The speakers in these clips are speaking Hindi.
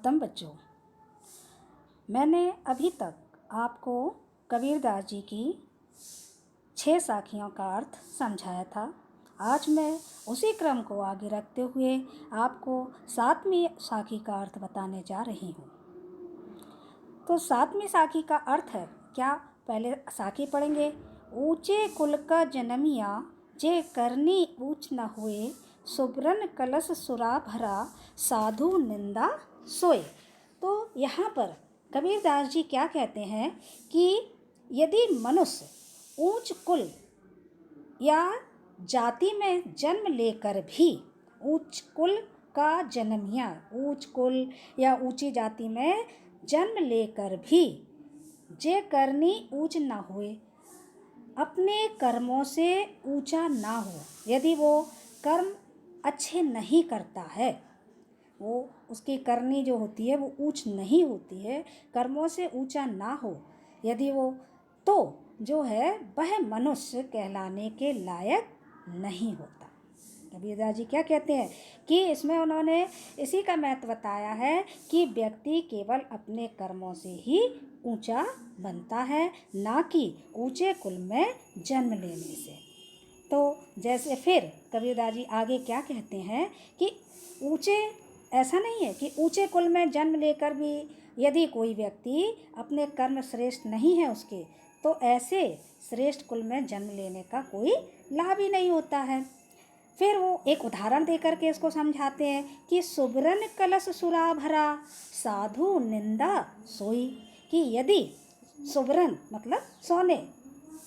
तम बच्चों, मैंने अभी तक आपको कबीरदास जी की 6 साखियों का अर्थ समझाया था। आज मैं उसी क्रम को आगे रखते हुए आपको 7वीं साखी का अर्थ बताने जा रही हूँ। तो 7वीं साखी का अर्थ है क्या? पहले साखी पढ़ेंगे। ऊंचे कुल का जन्मिया, जे करनी ऊंच न हुए, सुब्रन कलश सुरा भरा, साधु निंदा सोए। तो यहाँ पर कबीरदास जी क्या कहते हैं कि यदि मनुष्य ऊंच कुल या जाति में जन्म लेकर भी, ऊंच कुल का जन्मिया, ऊंच कुल या ऊंची जाति में जन्म लेकर भी जे करनी ऊंच ना हुए, अपने कर्मों से ऊंचा ना हो, यदि वो कर्म अच्छे नहीं करता है, वो उसकी करनी जो होती है वो ऊंच नहीं होती है, कर्मों से ऊंचा ना हो यदि वो, तो जो है वह मनुष्य कहलाने के लायक नहीं होता। कबीरदास जी क्या कहते हैं कि इसमें उन्होंने इसी का महत्व बताया है कि व्यक्ति केवल अपने कर्मों से ही ऊंचा बनता है, ना कि ऊंचे कुल में जन्म लेने से। तो जैसे फिर कबीरदास जी आगे क्या कहते हैं कि ऊंचे, ऐसा नहीं है कि ऊंचे कुल में जन्म लेकर भी यदि कोई व्यक्ति अपने कर्म श्रेष्ठ नहीं है उसके, तो ऐसे श्रेष्ठ कुल में जन्म लेने का कोई लाभ ही नहीं होता है। फिर वो एक उदाहरण देकर के इसको समझाते हैं कि सुबरन कलश सुरा भरा, साधु निंदा सोई। कि यदि सुबरन मतलब सोने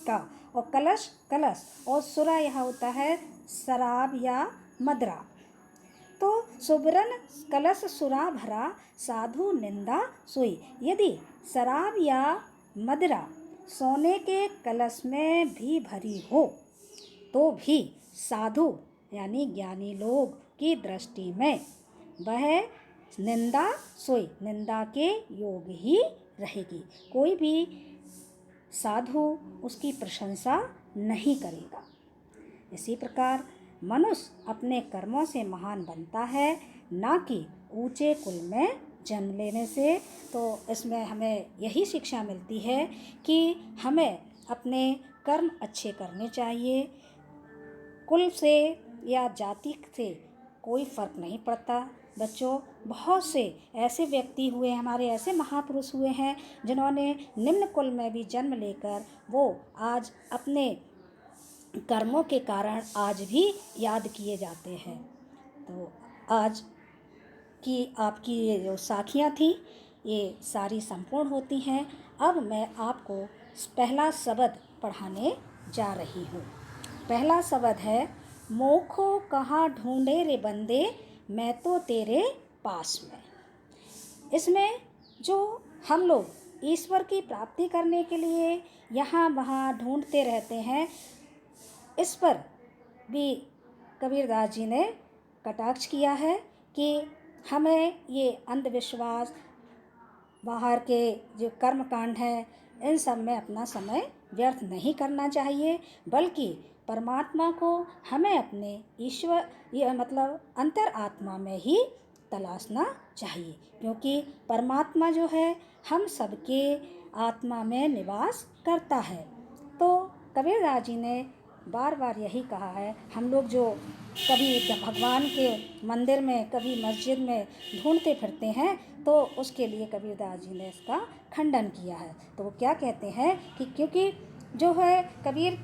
का, और कलश कलश, और सुरा यह होता है शराब या मदरा। तो सुबरन कलश सुरा भरा, साधु निंदा सोई। यदि शराब या मदरा सोने के कलश में भी भरी हो, तो भी साधु यानी ज्ञानी लोग की दृष्टि में वह निंदा सोई, निंदा के योग ही रहेगी। कोई भी साधु उसकी प्रशंसा नहीं करेगा। इसी प्रकार मनुष्य अपने कर्मों से महान बनता है, ना कि ऊंचे कुल में जन्म लेने से। तो इसमें हमें यही शिक्षा मिलती है कि हमें अपने कर्म अच्छे करने चाहिए। कुल से या जाति से कोई फ़र्क नहीं पड़ता। बच्चों, बहुत से ऐसे व्यक्ति हुए, हमारे ऐसे महापुरुष हुए हैं जिन्होंने निम्न कुल में भी जन्म लेकर वो आज अपने कर्मों के कारण आज भी याद किए जाते हैं। तो आज की आपकी ये जो साखियाँ थी ये सारी संपूर्ण होती हैं। अब मैं आपको पहला शब्द पढ़ाने जा रही हूँ। पहला शब्द है, मोखो कहाँ ढूंढे रे बंदे, मैं तो तेरे पास में। इसमें जो हम लोग ईश्वर की प्राप्ति करने के लिए यहाँ वहाँ ढूंढते रहते हैं, इस पर भी कबीरदास जी ने कटाक्ष किया है कि हमें ये अंधविश्वास, बाहर के जो कर्म कांड हैं, इन सब में अपना समय व्यर्थ नहीं करना चाहिए, बल्कि परमात्मा को हमें अपने ईश्वर, ये मतलब अंतर आत्मा में ही तलाशना चाहिए, क्योंकि परमात्मा जो है हम सबके आत्मा में निवास करता है। तो कबीरदास जी ने बार बार यही कहा है। हम लोग जो कभी भगवान के मंदिर में, कभी मस्जिद में ढूंढते फिरते हैं, तो उसके लिए कबीरदास जी ने इसका खंडन किया है। तो वो क्या कहते हैं कि क्योंकि जो है कबीर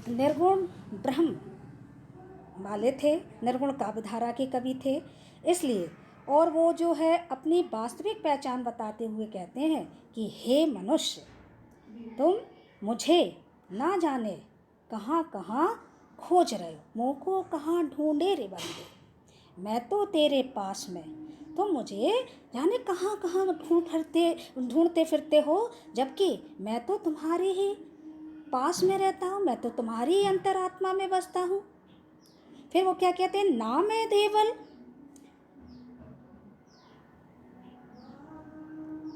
निर्गुण ब्रह्म वाले थे, निर्गुण काव्यधारा के कवि थे, इसलिए। और वो जो है अपनी वास्तविक पहचान बताते हुए कहते हैं कि हे मनुष्य, तुम मुझे ना जाने कहाँ कहाँ खोज रहे हो, मोको कहाँ ढूंढे रे बंदे, मैं तो तेरे पास में। तुम मुझे जाने कहाँ कहाँ ढूंढते फिरते हो, जबकि मैं तो तुम्हारे ही पास में रहता हूँ, मैं तो तुम्हारी ही अंतरात्मा में बसता हूँ। फिर वो क्या कहते हैं, ना मैं देवल,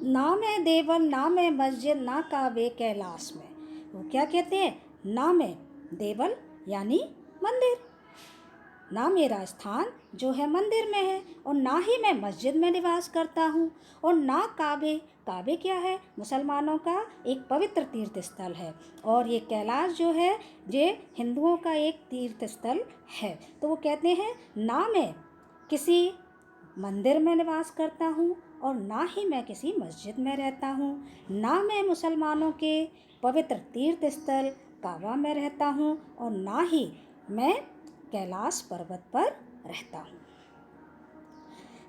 ना मैं देवल, ना मैं मस्जिद, ना काबे कैलाश में। वो क्या कहते हैं, ना मैं देवल यानी मंदिर, ना मेरा स्थान जो है मंदिर में है, और ना ही मैं मस्जिद में निवास करता हूँ, और ना काबे। काबे क्या है? मुसलमानों का एक पवित्र तीर्थ स्थल है, और ये कैलाश जो है ये हिंदुओं का एक तीर्थ स्थल है। तो वो कहते हैं ना मैं किसी मंदिर में निवास करता हूँ, और ना ही मैं किसी मस्जिद में रहता हूँ, ना मैं मुसलमानों के पवित्र तीर्थ स्थल काबा में रहता हूँ, और ना ही मैं कैलाश पर्वत पर रहता हूँ।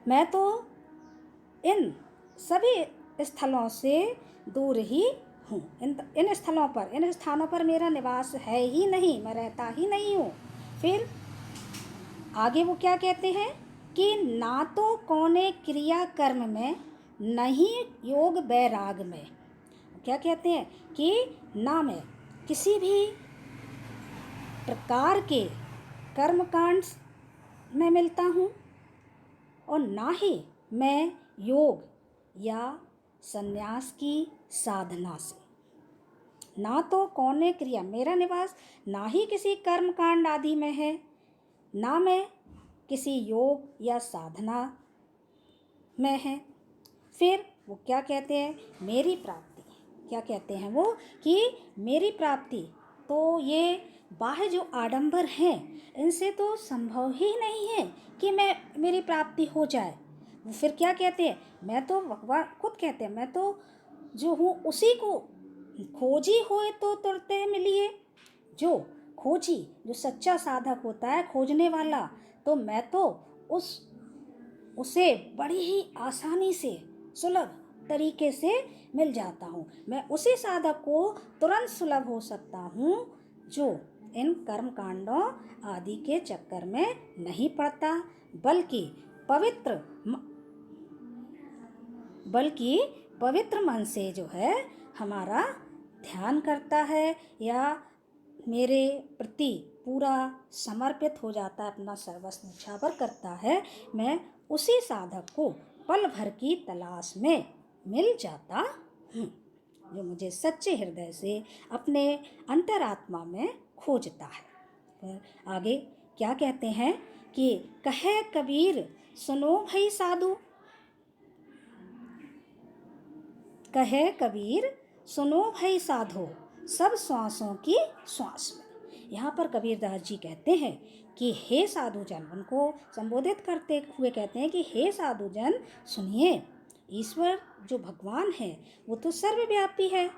मैं तो इन सभी स्थलों से दूर ही हूँ। इन स्थानों पर मेरा निवास है ही नहीं, मैं रहता ही नहीं हूँ। फिर आगे वो क्या कहते हैं कि ना तो कौने क्रिया कर्म में, नहीं योग वैराग में। क्या कहते हैं कि ना मैं किसी भी प्रकार के कर्मकांड में मिलता हूँ, और ना ही मैं योग या संन्यास की साधना से। ना तो कौने क्रिया, मेरा निवास ना ही किसी कर्म कांड आदि में है, ना मैं किसी योग या साधना में है। फिर वो क्या कहते हैं, मेरी प्राप्ति। क्या कहते हैं वो कि मेरी प्राप्ति तो ये बाह्य जो आडंबर हैं इनसे तो संभव ही नहीं है कि मेरी प्राप्ति हो जाए। वो फिर क्या कहते हैं, मैं तो भगवान खुद कहते हैं मैं तो जो हूँ उसी को खोजी होए तो तुरते मिलिए। जो खोजी, जो सच्चा साधक होता है, खोजने वाला, तो मैं तो उसे बड़ी ही आसानी से सुलभ तरीके से मिल जाता हूँ। मैं उसी साधक को तुरंत सुलभ हो सकता हूँ जो इन कर्म कांडों आदि के चक्कर में नहीं पड़ता, बल्कि पवित्र मन से जो है हमारा ध्यान करता है, या मेरे प्रति पूरा समर्पित हो जाता है, अपना सर्वस्व न्यौछावर करता है। मैं उसी साधक को पल भर की तलाश में मिल जाता हूँ, जो मुझे सच्चे हृदय से अपने अंतरात्मा में खोजता है। फिर आगे क्या कहते हैं कि कहे कबीर सुनो भई साधु। कहे कबीर सुनो भई साधो, सब श्वासों की श्वास में। यहाँ पर कबीरदास जी कहते हैं कि हे साधुजन, उनको संबोधित करते हुए कहते हैं कि हे साधुजन सुनिए, ईश्वर जो भगवान है वो तो सर्वव्यापी है।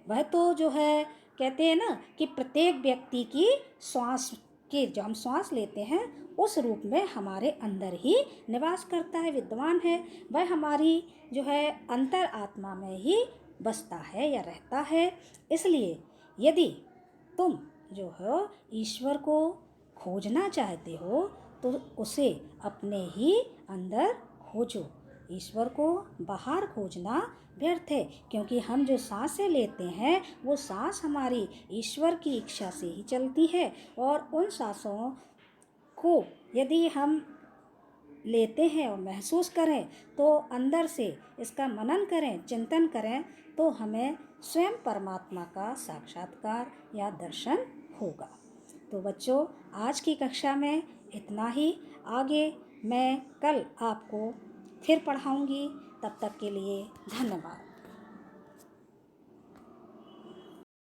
वह तो जो है कहते हैं ना कि प्रत्येक व्यक्ति की श्वास के, जो हम श्वास लेते हैं उस रूप में हमारे अंदर ही निवास करता है, विद्वान है। वह हमारी जो है अंतर आत्मा में ही बसता है या रहता है। इसलिए यदि तुम जो हो ईश्वर को खोजना चाहते हो तो उसे अपने ही अंदर खोजो। ईश्वर को बाहर खोजना व्यर्थ है, क्योंकि हम जो सांसें लेते हैं वो सांस हमारी ईश्वर की इच्छा से ही चलती है, और उन सांसों को यदि हम लेते हैं और महसूस करें तो अंदर से इसका मनन करें, चिंतन करें, तो हमें स्वयं परमात्मा का साक्षात्कार या दर्शन होगा। तो बच्चों, आज की कक्षा में इतना ही। आगे मैं कल आपको फिर पढ़ाऊंगी। तब तक के लिए धन्यवाद।